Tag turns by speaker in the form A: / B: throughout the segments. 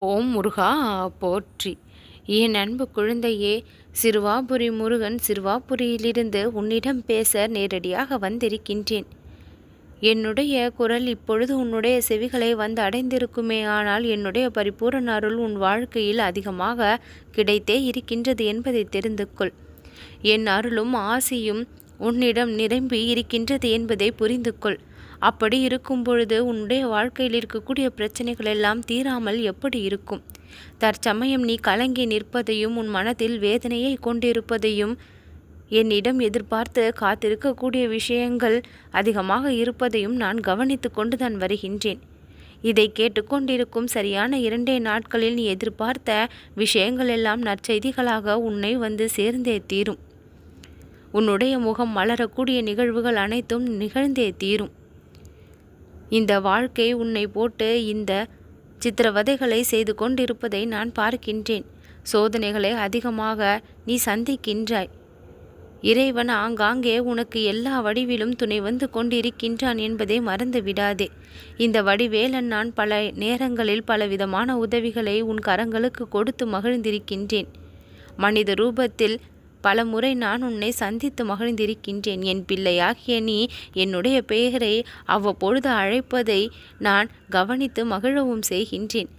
A: ஓம் முருகா போற்றி. என் அன்பு குழந்தையே, சிறுவாபுரி முருகன் சிறுவாபுரியிலிருந்து உன்னிடம் பேச நேரடியாக வந்திருக்கின்றேன். என்னுடைய குரல் இப்பொழுது உன்னுடைய செவிகளை வந்து அடைந்திருக்குமே, ஆனால் என்னுடைய பரிபூரண அருள் உன் வாழ்க்கையில் அதிகமாக கிடைத்தே இருக்கின்றது என்பதை தெரிந்து கொள். என் அருளும் ஆசியும் உன்னிடம் நிரம்பி இருக்கின்றது என்பதை புரிந்து கொள். அப்படி இருக்கும் பொழுது உன்னுடைய வாழ்க்கையில் இருக்கக்கூடிய பிரச்சனைகள் எல்லாம் தீராமல் எப்படி இருக்கும்? தற்சமயம் நீ கலங்கி நிற்பதையும் உன் மனதில் வேதனையை கொண்டிருப்பதையும், என்னிடம் எதிர்பார்த்து காத்திருக்கக்கூடிய விஷயங்கள் அதிகமாக இருப்பதையும் நான் கவனித்து கொண்டுதான் வருகின்றேன். இதை கேட்டுக்கொண்டிருக்கும் சரியான 2 நாட்களில் நீ எதிர்பார்த்த விஷயங்கள் எல்லாம் நற்செய்திகளாக உன்னை வந்து சேர்ந்தே தீரும். உன்னுடைய முகம் மலரக்கூடிய நிகழ்வுகள் அனைத்தும் நிகழ்ந்தே தீரும். இந்த வாழ்க்கை உன்னை போட்டு இந்த சித்திரவதைகளை செய்து கொண்டிருப்பதை நான் பார்க்கின்றேன். சோதனைகளை அதிகமாக நீ சந்திக்கின்றாய். இறைவன் ஆங்காங்கே உனக்கு எல்லா வடிவிலும் துணை வந்து கொண்டிருக்கின்றான் என்பதை மறந்து விடாதே. இந்த வடிவேலன் நான் பல நேரங்களில் பலவிதமான உதவிகளை உன் கரங்களுக்கு கொடுத்து மகிழ்ந்திருக்கின்றேன். மனித ரூபத்தில் பல முறை நான் உன்னை சந்தித்து மகிழ்ந்திருக்கின்றேன். என் பிள்ளையாகிய நீ என்னுடைய பெயரை அவ்வப்பொழுது அழைப்பதை நான் கவனித்து மகிழவும் செய்கின்றேன்.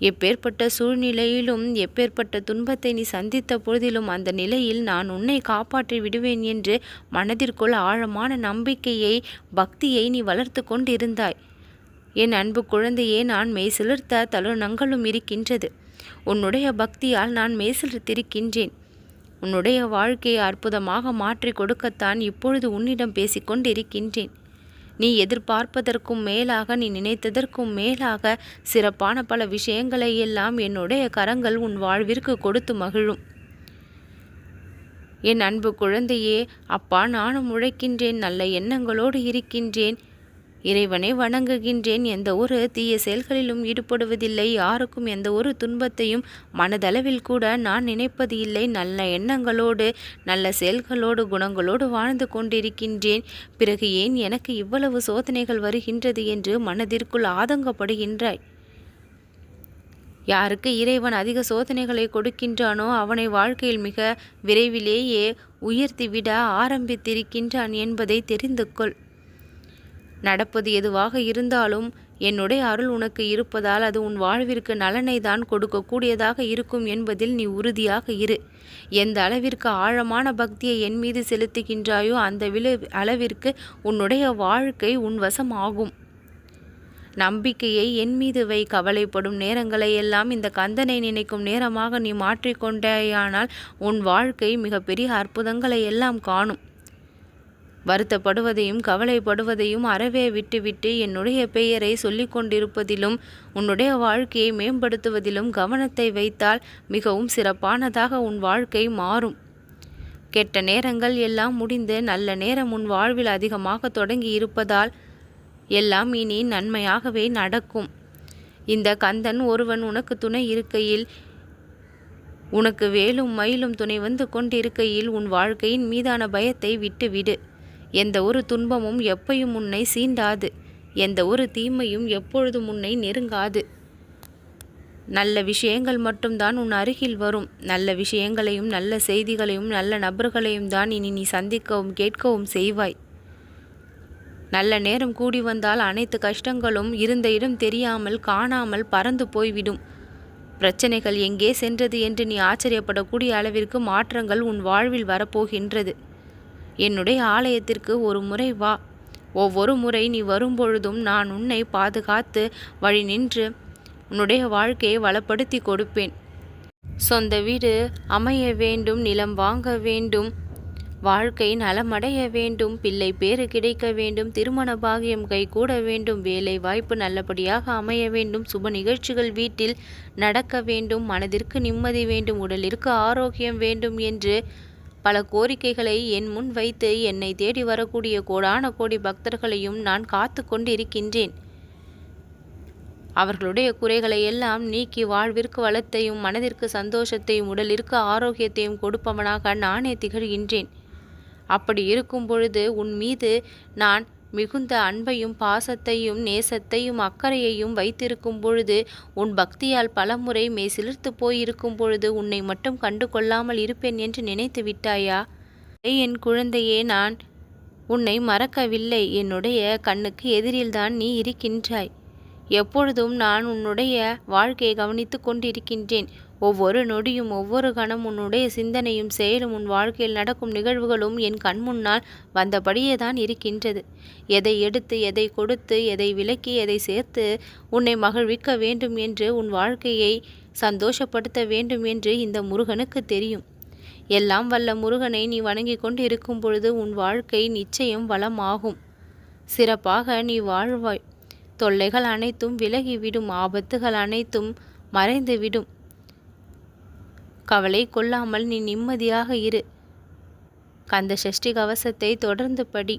A: எப்பேற்பட்ட சூழ்நிலையிலும் எப்பேற்பட்ட துன்பத்தை நீ சந்தித்த பொழுதிலும் அந்த நிலையில் நான் உன்னை காப்பாற்றி விடுவேன் என்று மனதிற்குள் ஆழமான நம்பிக்கையை, பக்தியை நீ வளர்த்து கொண்டிருந்தாய். என் அன்பு குழந்தையே, நான் மெய்சிலிர்த்த தருணங்களும் இருக்கின்றது. உன்னுடைய பக்தியால் நான் மெய்சிலிர்த்திருக்கின்றேன். உன்னுடைய வாழ்க்கையை அற்புதமாக மாற்றி கொடுக்கத்தான் இப்பொழுது உன்னிடம் பேசிக்கொண்டிருக்கின்றேன். நீ எதிர்பார்ப்பதற்கும் மேலாக, நீ நினைத்ததற்கும் மேலாக சிறப்பான பல விஷயங்களை எல்லாம் என்னுடைய கரங்கள் உன் வாழ்விற்கு கொடுத்து மகிழும். என் அன்பு குழந்தையே, அப்பா நானும் உழைக்கின்றேன், நல்ல எண்ணங்களோடு இருக்கின்றேன், இறைவனை வணங்குகின்றேன், எந்த ஒரு தீய செயல்களிலும் ஈடுபடுவதில்லை, யாருக்கும் எந்த ஒரு துன்பத்தையும் மனதளவில் கூட நான் நினைப்பது இல்லை, நல்ல எண்ணங்களோடு நல்ல செயல்களோடு குணங்களோடு வாழ்ந்து கொண்டிருக்கின்றேன். பிறகு ஏன் எனக்கு இவ்வளவு சோதனைகள் வருகின்றது என்று மனதிற்குள் ஆதங்கப்படுகின்றாய். யாருக்கு இறைவன் அதிக சோதனைகளை கொடுக்கின்றானோ அவனை வாழ்க்கையில் மிக விரைவிலேயே உயர்த்திவிட ஆரம்பித்திருக்கின்றான் என்பதை தெரிந்து கொள். நடப்பது எதுவாக இருந்தாலும் என்னுடைய அருள் உனக்கு இருப்பதால் அது உன் வாழ்விற்கு நலனை தான் கொடுக்கக்கூடியதாக இருக்கும் என்பதில் நீ உறுதியாக இரு. எந்த அளவிற்கு ஆழமான பக்தியை என் மீது செலுத்துகின்றாயோ அந்த அளவிற்கு உன்னுடைய வாழ்க்கை உன் வசம் ஆகும். நம்பிக்கையை என் மீது வை. கவலைப்படும் நேரங்களை எல்லாம் இந்த கந்தனை நினைக்கும் நேரமாக நீ மாற்றிக்கொண்டேயானால் உன் வாழ்க்கை மிகப்பெரிய அற்புதங்களை எல்லாம் காணும். வருத்தப்படுவதையும் கவலைப்படுவதையும் அறவே விட்டுவிட்டு என்னுடைய பெயரை சொல்லி கொண்டிருப்பதிலும் உன்னுடைய வாழ்க்கையை மேம்படுத்துவதிலும் கவனத்தை வைத்தால் மிகவும் சிறப்பானதாக உன் வாழ்க்கை மாறும். கெட்ட நேரங்கள் எல்லாம் முடிந்து நல்ல நேரம் உன் வாழ்வில் அதிகமாக தொடங்கி இருப்பதால் எல்லாம் இனி நன்மையாகவே நடக்கும். இந்த கந்தன் ஒருவன் உனக்கு துணை இருக்கையில், உனக்கு வேலும் மயிலும் துணை வந்து கொண்டிருக்கையில் உன் வாழ்க்கையின் மீதான பயத்தை விட்டுவிடு. எந்த ஒரு துன்பமும் எப்பையும் உன்னை சீண்டாது. எந்த ஒரு தீமையும் எப்பொழுதும் உன்னை நெருங்காது. நல்ல விஷயங்கள் மட்டும்தான் உன் அருகில் வரும். நல்ல விஷயங்களையும் நல்ல செய்திகளையும் நல்ல நபர்களையும் தான் இனி நீ சந்திக்கவும் கேட்கவும் செய்வாய். நல்ல நேரம் கூடி வந்தால் அனைத்து கஷ்டங்களும் இருந்த இடம் தெரியாமல் காணாமல் பறந்து போய்விடும். பிரச்சனைகள் எங்கே சென்றது என்று நீ ஆச்சரியப்படக்கூடிய அளவிற்கு மாற்றங்கள் உன் வாழ்வில் வரப்போகின்றது. என்னுடைய ஆலயத்திற்கு ஒரு முறை வா. ஒவ்வொரு முறை நீ வரும்பொழுதும் நான் உன்னை பாதுகாத்து வழி நின்று உன்னுடைய வாழ்க்கையை வளப்படுத்தி கொடுப்பேன். சொந்த வீடு அமைய வேண்டும், நிலம் வாங்க வேண்டும், வாழ்க்கை நலமடைய வேண்டும், பிள்ளை பேறு கிடைக்க வேண்டும், திருமண பாகியம் கைகூட வேண்டும், வேலை வாய்ப்பு நல்லபடியாக அமைய வேண்டும், சுப நிகழ்ச்சிகள் வீட்டில் நடக்க வேண்டும், மனதிற்கு நிம்மதி வேண்டும், உடலிற்கு ஆரோக்கியம் வேண்டும் என்று பல கோரிக்கைகளை என் முன் வைத்து என்னை தேடி வரக்கூடிய கோடான கோடி பக்தர்களையும் நான் காத்து கொண்டிருக்கின்றேன். அவர்களுடைய குறைகளை எல்லாம் நீக்கி வாழ்விற்கு வளத்தையும் மனதிற்கு சந்தோஷத்தையும் உடலிற்கு ஆரோக்கியத்தையும் கொடுப்பவனாக நானே திகழ்கின்றேன். அப்படி இருக்கும் பொழுது உன் மீது நான் மிகுந்த அன்பையும் பாசத்தையும் நேசத்தையும் அக்கறையையும் வைத்திருக்கும் பொழுது, உன் பக்தியால் பலமுறை மெய்சிலிர்த்து போயிருக்கும் பொழுது உன்னை மட்டும் கண்டு கொள்ளாமல் இருப்பேன் என்று நினைத்து விட்டாயா? என் குழந்தையே, நான் உன்னை மறக்கவில்லை. என்னுடைய கண்ணுக்கு எதிரில்தான் நீ இருக்கின்றாய். எப்பொழுதும் நான் உன்னுடைய வாழ்க்கையை கவனித்து கொண்டிருக்கின்றேன். ஒவ்வொரு நொடியும் ஒவ்வொரு கணம் உன்னுடைய சிந்தனையும் செயலும் உன் வாழ்க்கையில் நடக்கும் நிகழ்வுகளும் என் கண்முன்னால் வந்தபடியே தான் இருக்கின்றது. எதை எடுத்து எதை கொடுத்து எதை விலக்கி எதை சேர்த்து உன்னை மகிழ்விக்க வேண்டும் என்று உன் வாழ்க்கையை சந்தோஷப்படுத்த வேண்டும் என்று இந்த முருகனுக்கு தெரியும். எல்லாம் வல்ல முருகனை நீ வணங்கி கொண்டு இருக்கும் பொழுது உன் வாழ்க்கை நிச்சயம் வளமாகும். சிறப்பாக நீ வாழ்வாய். தொல்லைகள் அனைத்தும் விலகிவிடும். ஆபத்துகள் அனைத்தும் மறைந்துவிடும். கவலை கொள்ளாமல் நீ நிம்மதியாக இரு. கந்த சஷ்டி கவசத்தை தொடர்ந்து படி.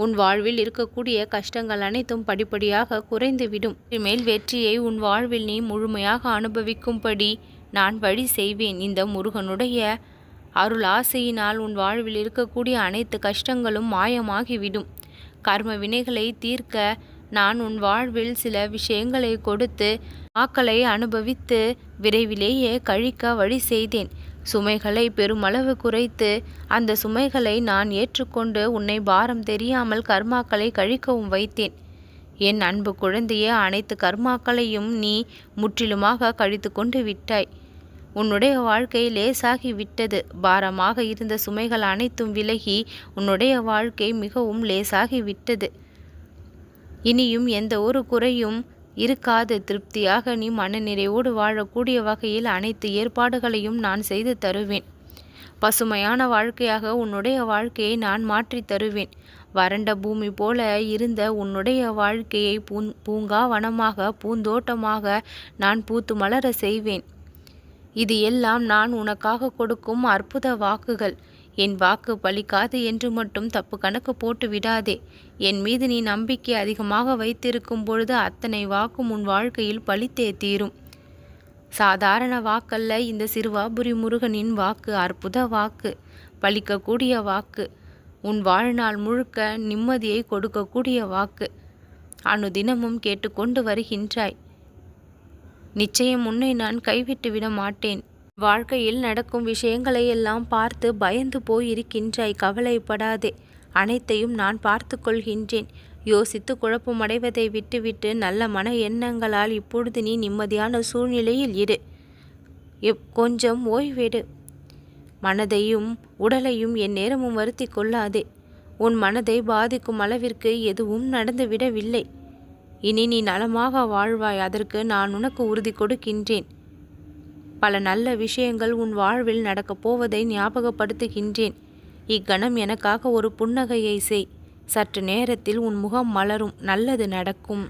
A: உன் வாழ்வில் இருக்கக்கூடிய கஷ்டங்கள் அனைத்தும் படிப்படியாக குறைந்துவிடும். இனிமேல் வெற்றியை உன் வாழ்வில் நீ முழுமையாக அனுபவிக்கும்படி நான் வழி செய்வேன். இந்த முருகனுடைய அருள் ஆசையினால் உன் வாழ்வில் இருக்கக்கூடிய அனைத்து கஷ்டங்களும் மாயமாகிவிடும். கர்ம வினைகளை தீர்க்க நான் உன் வாழ்வில் சில விஷயங்களை கொடுத்து ஆக்களை அனுபவித்து விரைவிலேயே கழிக்க வழி செய்தேன். சுமைகளை பெருமளவு குறைத்து அந்த சுமைகளை நான் ஏற்றுக்கொண்டு உன்னை பாரம் தெரியாமல் கர்மாக்களை கழிக்கவும் வைத்தேன். என் அன்பு குழந்தையே, அனைத்து கர்மாக்களையும் நீ முற்றிலுமாக கழித்து கொண்டு விட்டாய். உன்னுடைய வாழ்க்கை லேசாகி விட்டது. பாரமாக இருந்த சுமைகள் அனைத்தும் விலகி உன்னுடைய வாழ்க்கை மிகவும் லேசாகி விட்டது. இனியும் எந்த ஒரு குறையும் இருக்காது. திருப்தியாக நீ மனநிறைவோடு வாழக்கூடிய வகையில் அனைத்து ஏற்பாடுகளையும் நான் செய்து தருவேன். பசுமையான வாழ்க்கையாக உன்னுடைய வாழ்க்கையை நான் மாற்றி தருவேன். வறண்ட பூமி போல இருந்த உன்னுடைய வாழ்க்கையை பூங்காவனமாக பூந்தோட்டமாக நான் பூத்து மலர செய்வேன். இது எல்லாம் நான் உனக்காக கொடுக்கும் அற்புத வாக்குகள். என் வாக்கு பலிக்காது என்று மட்டும் தப்பு கணக்கு போட்டு விடாதே. என் மீது நீ நம்பிக்கை அதிகமாக வைத்திருக்கும் பொழுது அத்தனை வாக்கும் உன் வாழ்க்கையில் பலித்தே தீரும். சாதாரண வாக்கல்ல இந்த சிறுவாபுரி முருகனின் வாக்கு. அற்புத வாக்கு, பலிக்கக்கூடிய வாக்கு, உன் வாழ்நாள் முழுக்க நிம்மதியை கொடுக்கக்கூடிய வாக்கு. அனுதினமும் கேட்டுக்கொண்டு வருகின்றாய். நிச்சயம் உன்னை நான் கைவிட்டு விட மாட்டேன். வாழ்க்கையில் நடக்கும் விஷயங்களை எல்லாம் பார்த்து பயந்து போயிருக்கின்றாய். கவலைப்படாதே, அனைத்தையும் நான் பார்த்து கொள்கின்றேன். யோசித்து குழப்பமடைவதை விட்டுவிட்டு நல்ல மன எண்ணங்களால் இப்பொழுது நீ நிம்மதியான சூழ்நிலையில் இரு. கொஞ்சம் ஓய்வெடு. மனதையும் உடலையும் என் நேரமும் வருத்தி கொள்ளாதே. உன் மனதை பாதிக்கும் அளவிற்கு எதுவும் நடந்துவிடவில்லை. இனி நீ நலமாக வாழ்வாய். அதற்கு நான் உனக்கு உறுதி கொடுக்கின்றேன். பல நல்ல விஷயங்கள் உன் வாழ்வில் நடக்கப் போவதை ஞாபகப்படுத்துகின்றேன். இக்கணம் எனக்காக ஒரு புன்னகையை செய். சற்று நேரத்தில் உன் முகம் மலரும். நல்லது நடக்கும்.